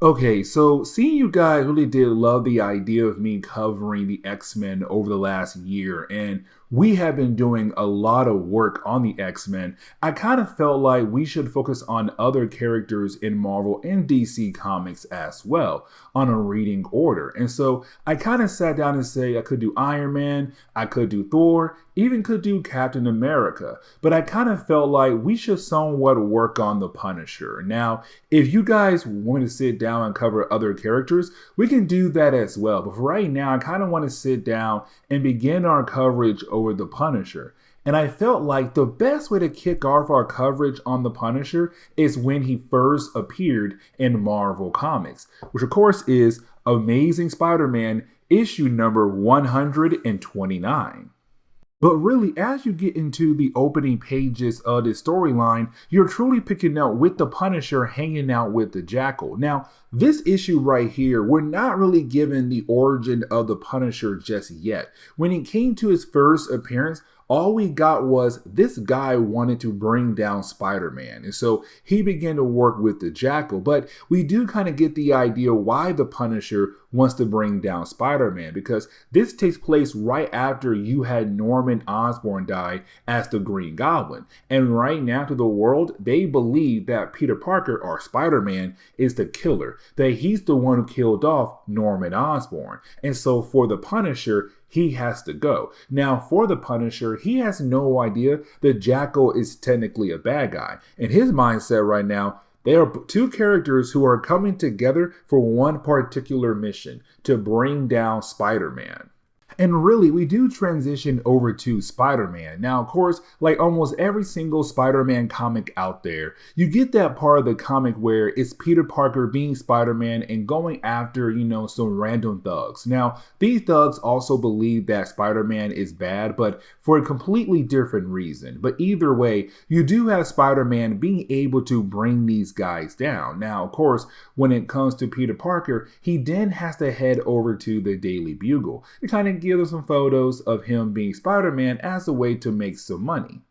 Okay, so seeing you guys really did love the idea of me covering the X-Men over the last year, and we have been doing a lot of work on the X-Men. I kind of felt like we should focus on other characters in Marvel and DC Comics as well, on a reading order. And so I kind of sat down and say I could do Iron Man, I could do Thor, even could do Captain America, but I kind of felt like we should somewhat work on the Punisher. Now, if you guys want to sit down and cover other characters, we can do that as well. But for right now, I kind of want to sit down and begin our coverage over the Punisher. And I felt like the best way to kick off our coverage on the Punisher is when he first appeared in Marvel Comics, which of course is Amazing Spider-Man issue number 129. But really, as you get into the opening pages of this storyline, you're truly picking up with the Punisher hanging out with the Jackal. Now, this issue right here, we're not really given the origin of the Punisher just yet. When it came to his first appearance, all we got was this guy wanted to bring down Spider-Man. And so he began to work with the Jackal. But we do kind of get the idea why the Punisher wants to bring down Spider-Man, because this takes place right after you had Norman Osborn die as the Green Goblin. And right now to the world, they believe that Peter Parker, or Spider-Man, is the killer, that he's the one who killed off Norman Osborn. And so for the Punisher, he has to go. Now, for the Punisher, he has no idea that Jackal is technically a bad guy. In his mindset right now, there are two characters who are coming together for one particular mission: to bring down Spider-Man. And really, we do transition over to Spider-Man. Now, of course, like almost every single Spider-Man comic out there, you get that part of the comic where it's Peter Parker being Spider-Man and going after, some random thugs. Now, these thugs also believe that Spider-Man is bad, but for a completely different reason. But either way, you do have Spider-Man being able to bring these guys down. Now, of course, when it comes to Peter Parker, he then has to head over to the Daily Bugle to kind of give us some photos of him being Spider-Man as a way to make some money.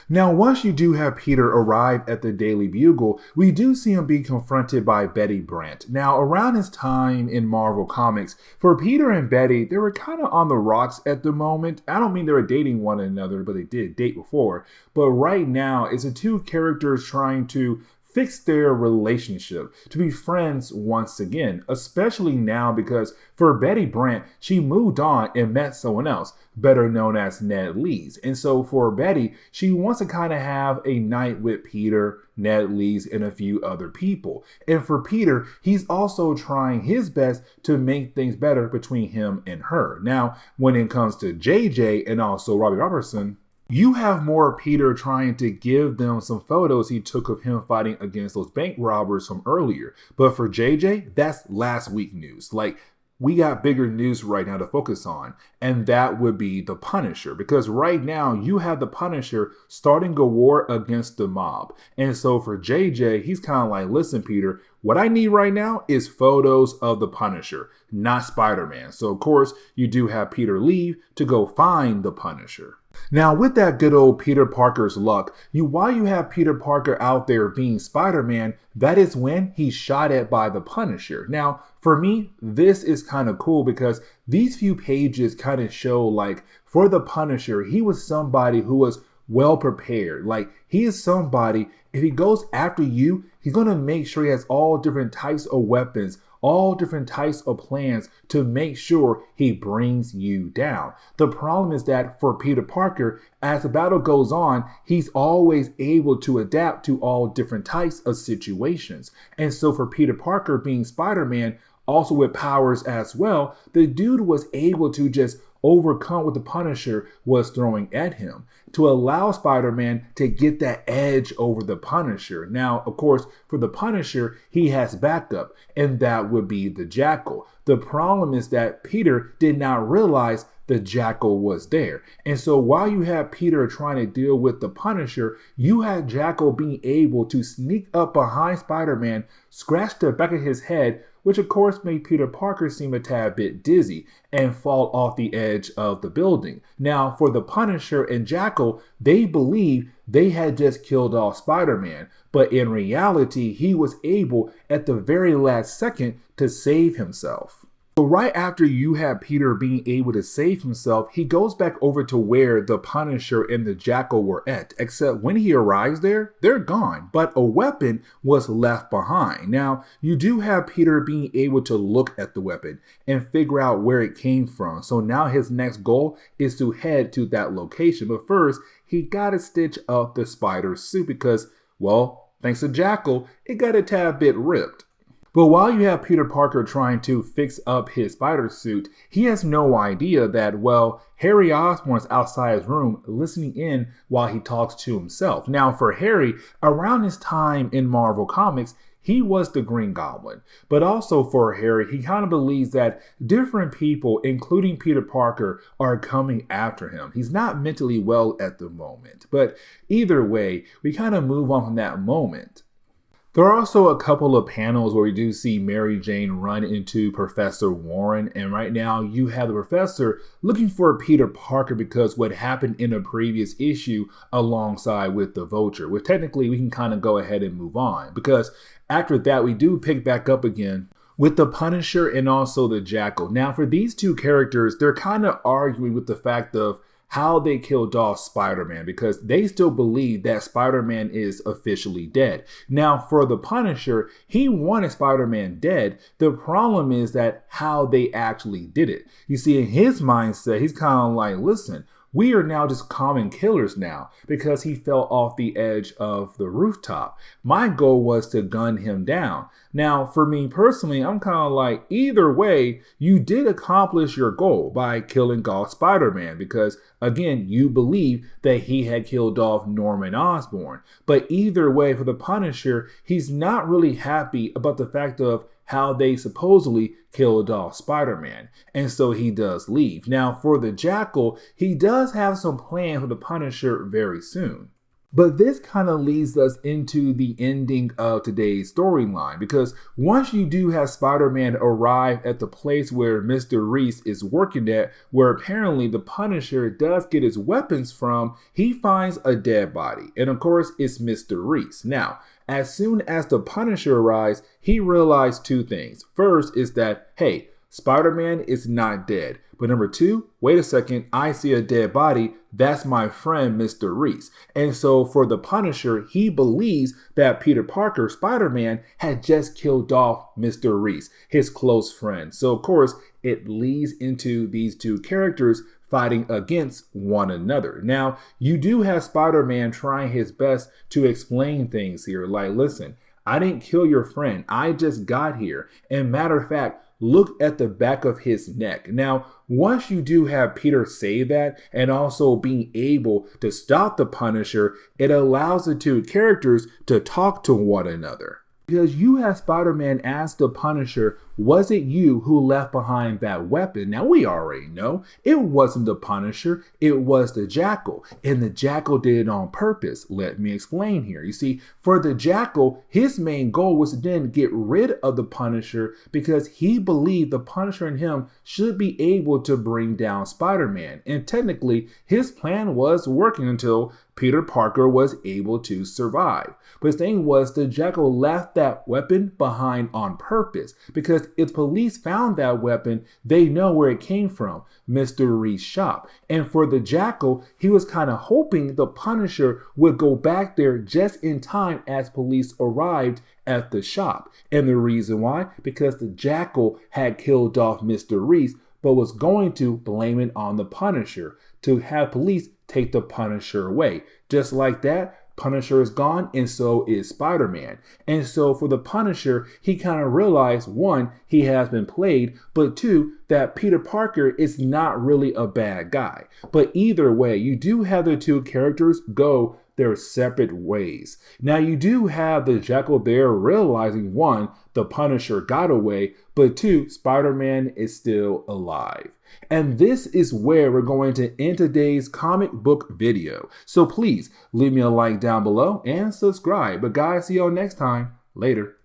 Now, once you do have Peter arrive at the Daily Bugle, we do see him being confronted by Betty Brant. Now, around his time in Marvel Comics, for Peter and Betty, they were kind of on the rocks at the moment. I don't mean they were dating one another, but they did date before. But right now, it's the two characters trying to fix their relationship, to be friends once again, especially now because for Betty Brant, she moved on and met someone else, better known as Ned Leeds. And so for Betty, she wants to kind of have a night with Peter, Ned Leeds, and a few other people. And for Peter, he's also trying his best to make things better between him and her. Now, when it comes to JJ and also Robbie Robertson, you have more Peter trying to give them some photos he took of him fighting against those bank robbers from earlier. But for JJ, that's last week news. Like, we got bigger news right now to focus on, and that would be the Punisher. Because right now, you have the Punisher starting a war against the mob. And so for JJ, he's kind of like, listen, Peter, what I need right now is photos of the Punisher, not Spider-Man. So of course, you do have Peter leave to go find the Punisher. Now, with that good old Peter Parker's luck, while you have Peter Parker out there being Spider-Man, that is when he's shot at by the Punisher. Now, for me, this is kind of cool because these few pages kind of show, like, for the Punisher, he was somebody who was well prepared. Like, he is somebody, if he goes after you, he's going to make sure he has all different types of weapons, all different types of plans to make sure he brings you down. The problem is that for Peter Parker, as the battle goes on, he's always able to adapt to all different types of situations. And so for Peter Parker being Spider-Man, also with powers as well, the dude was able to just overcome what the Punisher was throwing at him to allow Spider-Man to get that edge over the Punisher. Now, of course, for the Punisher, he has backup, and that would be the Jackal. The problem is that Peter did not realize the Jackal was there. And so while you have Peter trying to deal with the Punisher, you had Jackal being able to sneak up behind Spider-Man, scratch the back of his head, which of course made Peter Parker seem a tad bit dizzy and fall off the edge of the building. Now, for the Punisher and Jackal, they believe they had just killed off Spider-Man, but in reality, he was able at the very last second to save himself. So right after you have Peter being able to save himself, he goes back over to where the Punisher and the Jackal were at, except when he arrives there, they're gone, but a weapon was left behind. Now, you do have Peter being able to look at the weapon and figure out where it came from. So now his next goal is to head to that location. But first, he gotta stitch up the spider suit because, well, thanks to Jackal, it got a tad bit ripped. But while you have Peter Parker trying to fix up his spider suit, he has no idea that, well, Harry Osborn's outside his room listening in while he talks to himself. Now, for Harry, around his time in Marvel Comics, he was the Green Goblin. But also for Harry, he kind of believes that different people, including Peter Parker, are coming after him. He's not mentally well at the moment. But either way, we kind of move on from that moment. There are also a couple of panels where we do see Mary Jane run into Professor Warren, and right now you have the professor looking for Peter Parker because what happened in a previous issue alongside with the Vulture, which technically we can kind of go ahead and move on because after that we do pick back up again with the Punisher and also the Jackal. Now for these two characters, they're kind of arguing with the fact of how they killed off Spider-Man because they still believe that Spider-Man is officially dead. Now, for the Punisher, he wanted Spider-Man dead. The problem is that how they actually did it. You see, in his mindset, he's kind of like, listen, we are now just common killers now because he fell off the edge of the rooftop. My goal was to gun him down. Now, for me personally, I'm kind of like, either way, you did accomplish your goal by killing off Spider-Man because, again, you believe that he had killed off Norman Osborn. But either way, for the Punisher, he's not really happy about the fact of how they supposedly killed off Spider-Man. And so he does leave. Now, for the Jackal, he does have some plan for the Punisher very soon. But this kind of leads us into the ending of today's storyline because once you do have Spider-Man arrive at the place where Mr. Reese is working at, where apparently the Punisher does get his weapons from, he finds a dead body. And of course, it's Mr. Reese. Now, as soon as the Punisher arrives, he realized two things. First is that, hey, Spider-Man is not dead. But number two, wait a second, I see a dead body. That's my friend, Mr. Reese. And so for the Punisher, he believes that Peter Parker, Spider-Man, had just killed off Mr. Reese, his close friend. So of course, it leads into these two characters fighting against one another. Now, you do have Spider-Man trying his best to explain things here. Like, listen, I didn't kill your friend. I just got here. And matter of fact, look at the back of his neck. Now, once you do have Peter say that and also being able to stop the Punisher, it allows the two characters to talk to one another. Because you have Spider-Man ask the Punisher, was it you who left behind that weapon? Now we already know it wasn't the Punisher, it was the Jackal. And the Jackal did it on purpose. Let me explain here. You see, for the Jackal, his main goal was to then get rid of the Punisher because he believed the Punisher and him should be able to bring down Spider-Man. And technically, his plan was working until Peter Parker was able to survive. But the thing was, the Jackal left that weapon behind on purpose because if police found that weapon, they know where it came from, Mr. Reese's shop. And for the Jackal, he was kind of hoping the Punisher would go back there just in time as police arrived at the shop. And the reason why? Because the Jackal had killed off Mr. Reese, but was going to blame it on the Punisher to have police take the Punisher away. Just like that, Punisher is gone, and so is Spider-Man. And so for the Punisher, he kind of realized, one, he has been played, but two, that Peter Parker is not really a bad guy. But either way, you do have the two characters go their separate ways. Now you do have the Jackal there realizing, one, the Punisher got away, but two, Spider-Man is still alive. And this is where we're going to end today's comic book video. So please leave me a like down below and subscribe. But guys, see y'all next time. Later.